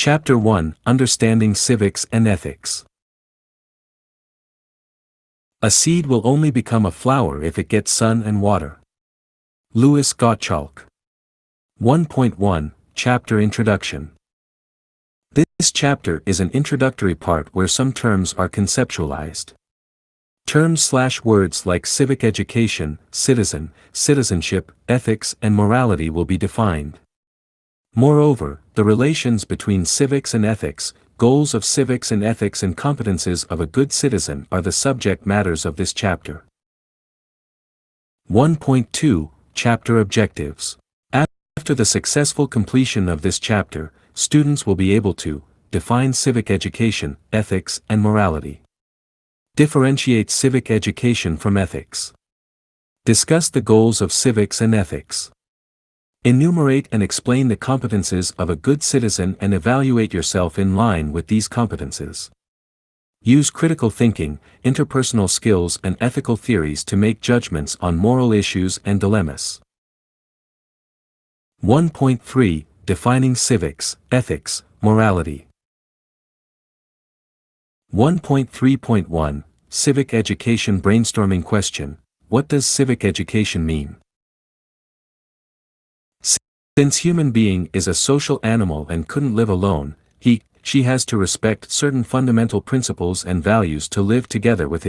Chapter 1: Understanding Civics and Ethics. A seed will only become a flower if it gets sun and water. Louis Gottschalk. 1.1 Chapter Introduction. This chapter is an introductory part where some terms are conceptualized. Terms/words like civic education, citizen, citizenship, ethics, and morality will be defined. Moreover, the relations between civics and ethics, goals of civics and ethics, and competences of a good citizen are the subject matters of this chapter. 1.2 Chapter Objectives. After the successful completion of this chapter, students will be able to define civic education, ethics, and morality. Differentiate civic education from ethics. Discuss the goals of civics and ethics. Enumerate and explain the competences of a good citizen and evaluate yourself in line with these competences. Use critical thinking, interpersonal skills, and ethical theories to make judgments on moral issues and dilemmas. 1.3 Defining civics, ethics, morality. 1.3.1 Civic Education Brainstorming Question: What does civic education mean? Since human being is a social animal and couldn't live alone, she has to respect certain fundamental principles and values to live together with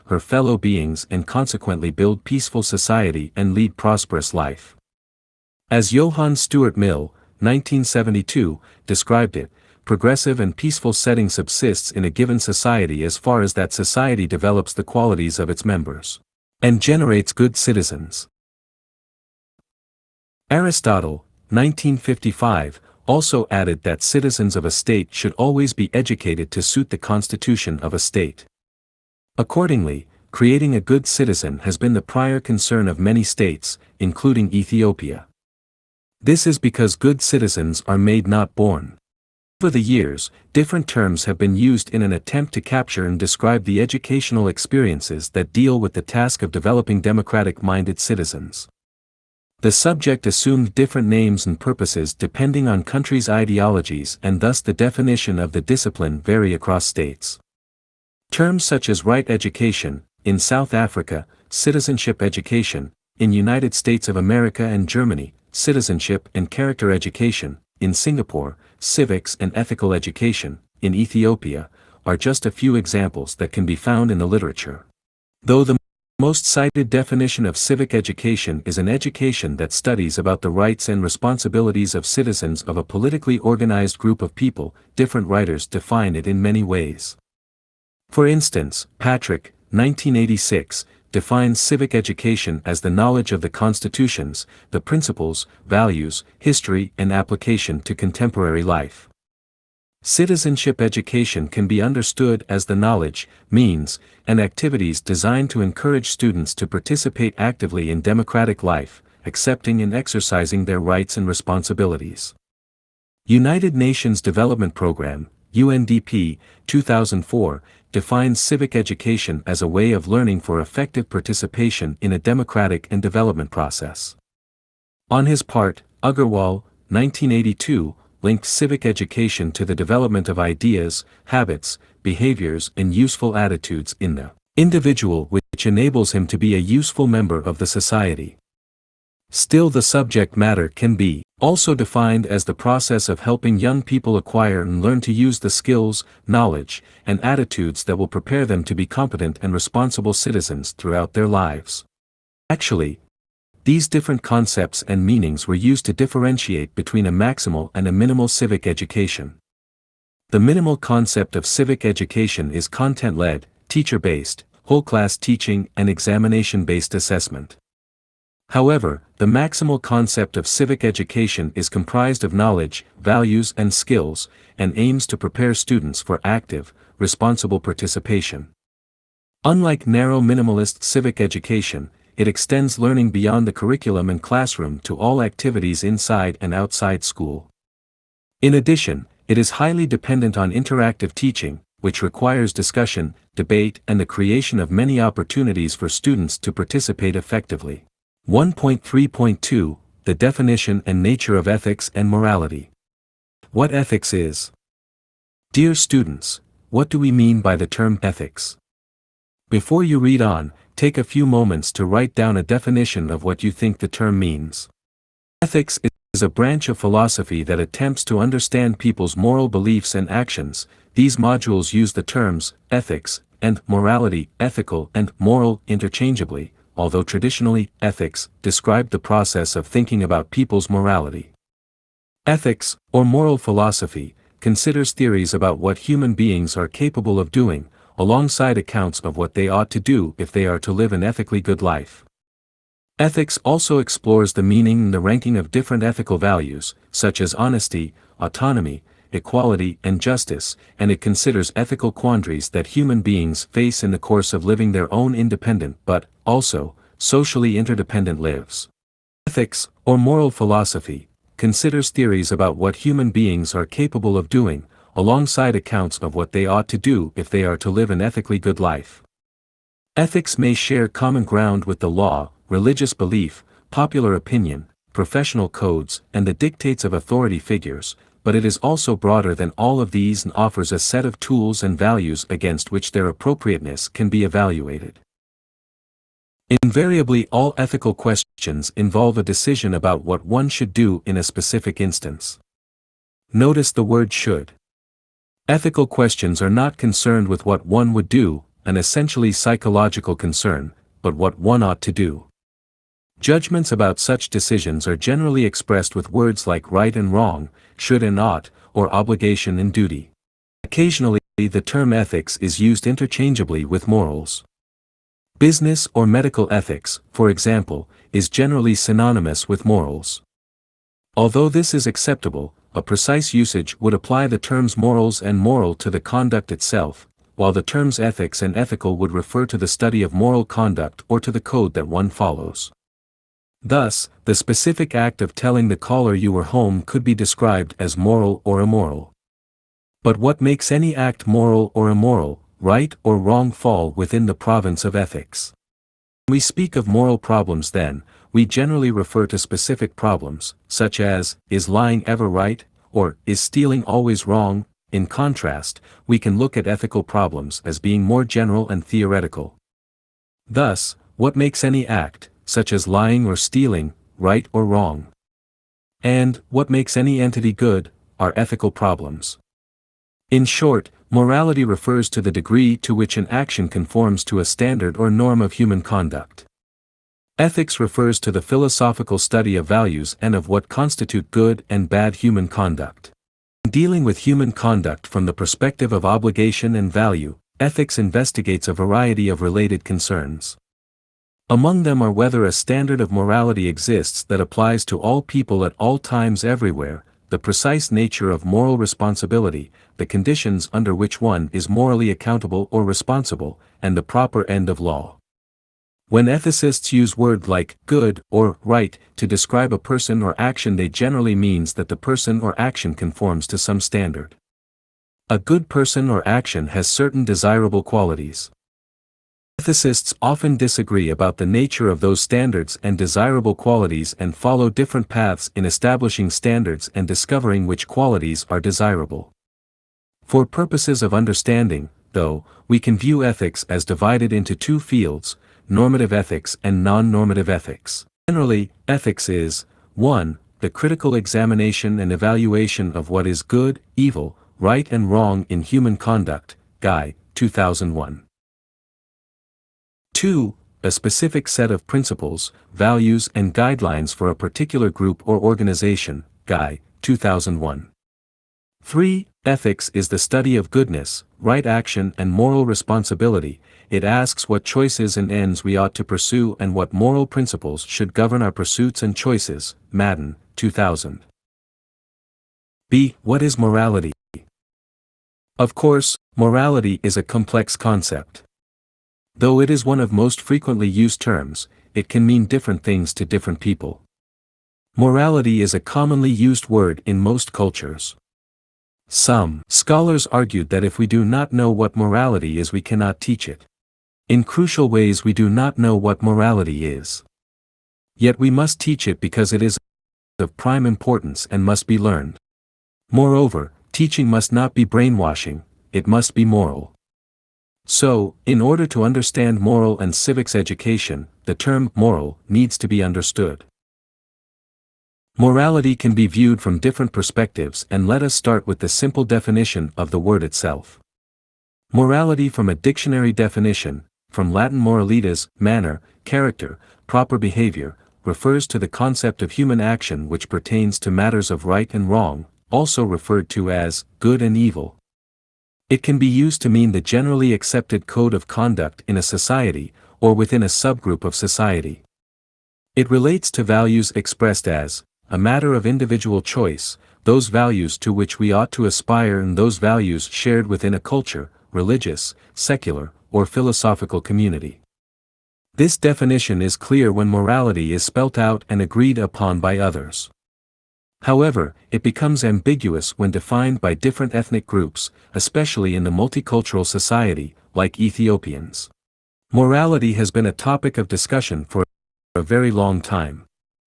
her fellow beings and consequently build peaceful society and lead prosperous life. As Johann Stuart Mill, 1972, described it, progressive and peaceful setting subsists in a given society as far as that society develops the qualities of its members and generates good citizens. Aristotle, 1955, also added that citizens of a state should always be educated to suit the constitution of a state. Accordingly, creating a good citizen has been the prior concern of many states, including Ethiopia. This is because good citizens are made, not born. Over the years, different terms have been used in an attempt to capture and describe the educational experiences that deal with the task of developing democratic-minded citizens. The subject assumed different names and purposes depending on countries' ideologies, and thus the definition of the discipline vary across states. Terms such as right education, in South Africa, citizenship education, in United States of America and Germany, citizenship and character education, in Singapore, civics and ethical education, in Ethiopia, are just a few examples that can be found in the literature. Though the most cited definition of civic education is an education that studies about the rights and responsibilities of citizens of a politically organized group of people, different writers define it in many ways. For instance, Patrick, 1986, defines civic education as the knowledge of the constitutions, the principles, values, history, and application to contemporary life. Citizenship education can be understood as the knowledge, means, and activities designed to encourage students to participate actively in democratic life, accepting and exercising their rights and responsibilities. United Nations Development Programme, UNDP, 2004, defines civic education as a way of learning for effective participation in a democratic and development process. On his part, Agarwal, 1982, linked civic education to the development of ideas, habits, behaviors, and useful attitudes in the individual, which enables him to be a useful member of the society. Still, the subject matter can be also defined as the process of helping young people acquire and learn to use the skills, knowledge, and attitudes that will prepare them to be competent and responsible citizens throughout their lives. Actually, these different concepts and meanings were used to differentiate between a maximal and a minimal civic education. The minimal concept of civic education is content-led, teacher-based, whole-class teaching, and examination-based assessment. However, the maximal concept of civic education is comprised of knowledge, values, and skills, and aims to prepare students for active, responsible participation. Unlike narrow minimalist civic education, it extends learning beyond the curriculum and classroom to all activities inside and outside school. In addition, it is highly dependent on interactive teaching, which requires discussion, debate, and the creation of many opportunities for students to participate effectively. 1.3.2 The definition and nature of ethics and morality. What ethics is? Dear students, what do we mean by the term ethics? Before you read on, take a few moments to write down a definition of what you think the term means. Ethics is a branch of philosophy that attempts to understand people's moral beliefs and actions. These modules use the terms ethics and morality, ethical and moral, interchangeably, although traditionally, ethics described the process of thinking about people's morality. Ethics, or moral philosophy, considers theories about what human beings are capable of doing, alongside accounts of what they ought to do if they are to live an ethically good life. Ethics also explores the meaning and the ranking of different ethical values, such as honesty, autonomy, equality, and justice, and it considers ethical quandaries that human beings face in the course of living their own independent but, also, socially interdependent lives. Ethics, or moral philosophy, considers theories about what human beings are capable of doing, alongside accounts of what they ought to do if they are to live an ethically good life. Ethics may share common ground with the law, religious belief, popular opinion, professional codes, and the dictates of authority figures, but it is also broader than all of these and offers a set of tools and values against which their appropriateness can be evaluated. Invariably, all ethical questions involve a decision about what one should do in a specific instance. Notice the word should. Ethical questions are not concerned with what one would do, an essentially psychological concern, but what one ought to do. Judgments about such decisions are generally expressed with words like right and wrong, should and ought, or obligation and duty. Occasionally, the term ethics is used interchangeably with morals. Business or medical ethics, for example, is generally synonymous with morals. Although this is acceptable, a precise usage would apply the terms morals and moral to the conduct itself, while the terms ethics and ethical would refer to the study of moral conduct or to the code that one follows. Thus, the specific act of telling the caller you were home could be described as moral or immoral. But what makes any act moral or immoral, right or wrong, fall within the province of ethics? When we speak of moral problems, then, we generally refer to specific problems, such as, is lying ever right, or is stealing always wrong? In contrast, we can look at ethical problems as being more general and theoretical. Thus, what makes any act, such as lying or stealing, right or wrong? And, what makes any entity good, are ethical problems. In short, morality refers to the degree to which an action conforms to a standard or norm of human conduct. Ethics refers to the philosophical study of values and of what constitute good and bad human conduct. In dealing with human conduct from the perspective of obligation and value, ethics investigates a variety of related concerns. Among them are whether a standard of morality exists that applies to all people at all times everywhere, the precise nature of moral responsibility, the conditions under which one is morally accountable or responsible, and the proper end of law. When ethicists use words like good or right to describe a person or action, they generally means that the person or action conforms to some standard. A good person or action has certain desirable qualities. Ethicists often disagree about the nature of those standards and desirable qualities and follow different paths in establishing standards and discovering which qualities are desirable. For purposes of understanding, though, we can view ethics as divided into two fields, normative ethics and non-normative ethics. Generally, ethics is 1. The critical examination and evaluation of what is good, evil, right and wrong in human conduct, Guy, 2001. 2. A specific set of principles, values and guidelines for a particular group or organization, Guy, 2001. 3. Ethics is the study of goodness, right action and moral responsibility. It asks what choices and ends we ought to pursue and what moral principles should govern our pursuits and choices, Madden, 2000. B. What is morality? Of course, morality is a complex concept. Though it is one of most frequently used terms, it can mean different things to different people. Morality is a commonly used word in most cultures. Some scholars argued that if we do not know what morality is, we cannot teach it. In crucial ways, we do not know what morality is. Yet we must teach it because it is of prime importance and must be learned. Moreover, teaching must not be brainwashing, it must be moral. So, in order to understand moral and civics education, the term moral needs to be understood. Morality can be viewed from different perspectives, and let us start with the simple definition of the word itself. Morality, from a dictionary definition, from Latin moralitas, manner, character, proper behavior, refers to the concept of human action which pertains to matters of right and wrong, also referred to as good and evil. It can be used to mean the generally accepted code of conduct in a society, or within a subgroup of society. It relates to values expressed as a matter of individual choice, those values to which we ought to aspire and those values shared within a culture, religious, secular, or philosophical community. This definition is clear when morality is spelt out and agreed upon by others. However, it becomes ambiguous when defined by different ethnic groups, especially in the multicultural society, like Ethiopians. Morality has been a topic of discussion for a very long time.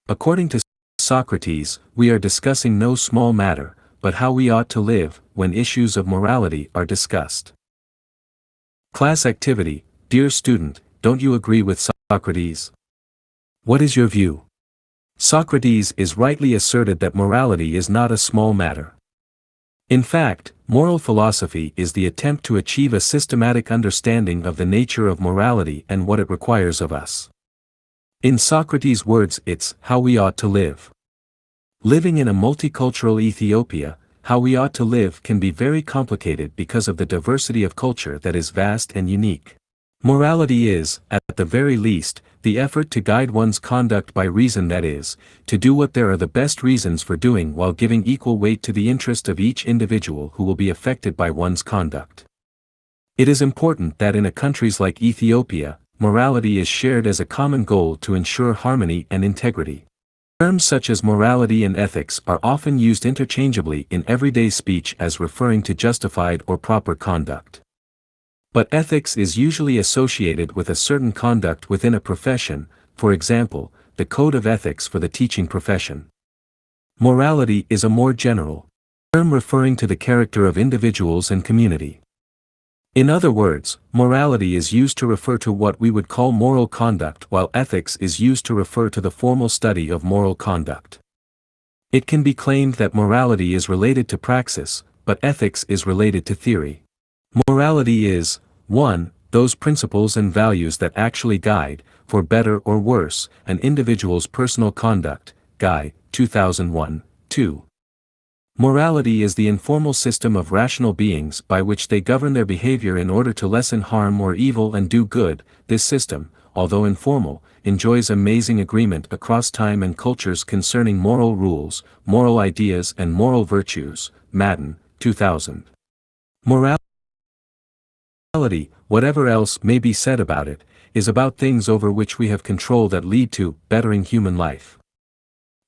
According to Socrates, we are discussing no small matter, but how we ought to live, when issues of morality are discussed. Class activity. Dear student, don't you agree with Socrates? What is your view? Socrates is rightly asserted that morality is not a small matter. In fact, moral philosophy is the attempt to achieve a systematic understanding of the nature of morality and what it requires of us. In Socrates' words, it's how we ought to live. Living in a multicultural Ethiopia, how we ought to live can be very complicated because of the diversity of culture that is vast and unique. Morality is, at the very least, the effort to guide one's conduct by reason, that is, to do what there are the best reasons for doing while giving equal weight to the interest of each individual who will be affected by one's conduct. It is important that in a countries like Ethiopia, morality is shared as a common goal to ensure harmony and integrity. Terms such as morality and ethics are often used interchangeably in everyday speech as referring to justified or proper conduct. But ethics is usually associated with a certain conduct within a profession, for example, the code of ethics for the teaching profession. Morality is a more general term referring to the character of individuals and community. In other words, morality is used to refer to what we would call moral conduct, while ethics is used to refer to the formal study of moral conduct. It can be claimed that morality is related to praxis, but ethics is related to theory. Morality is 1. Those principles and values that actually guide, for better or worse, an individual's personal conduct. Guy, 2001, 2. Morality is the informal system of rational beings by which they govern their behavior in order to lessen harm or evil and do good. This system, although informal, enjoys amazing agreement across time and cultures concerning moral rules, moral ideas and moral virtues. Madden, 2000. Morality, whatever else may be said about it, is about things over which we have control that lead to bettering human life.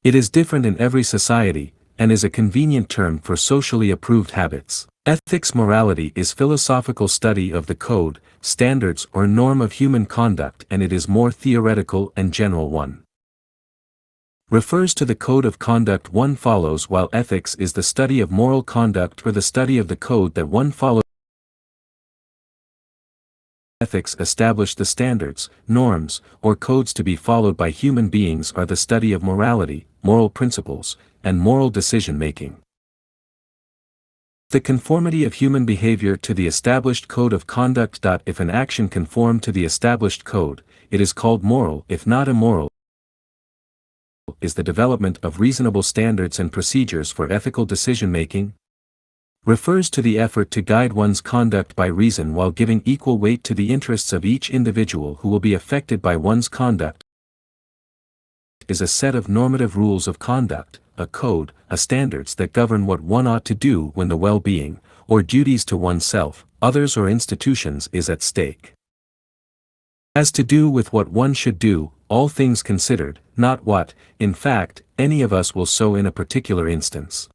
It is different in every society, and is a convenient term for socially approved habits. Ethics. Morality is philosophical study of the code, standards or norm of human conduct, and it is more theoretical and general one. Refers to the code of conduct one follows, while ethics is the study of moral conduct or the study of the code that one follows. Ethics establish the standards, norms, or codes to be followed by human beings, are the study of morality, moral principles, and moral decision-making. The conformity of human behavior to the established code of conduct. If an action conform to the established code, it is called moral. If not, immoral is the development of reasonable standards and procedures for ethical decision-making. Refers to the effort to guide one's conduct by reason while giving equal weight to the interests of each individual who will be affected by one's conduct. Is a set of normative rules of conduct, a code, a standards that govern what one ought to do when the well-being, or duties to oneself, others or institutions is at stake. Has to do with what one should do, all things considered, not what, in fact, any of us will so in a particular instance.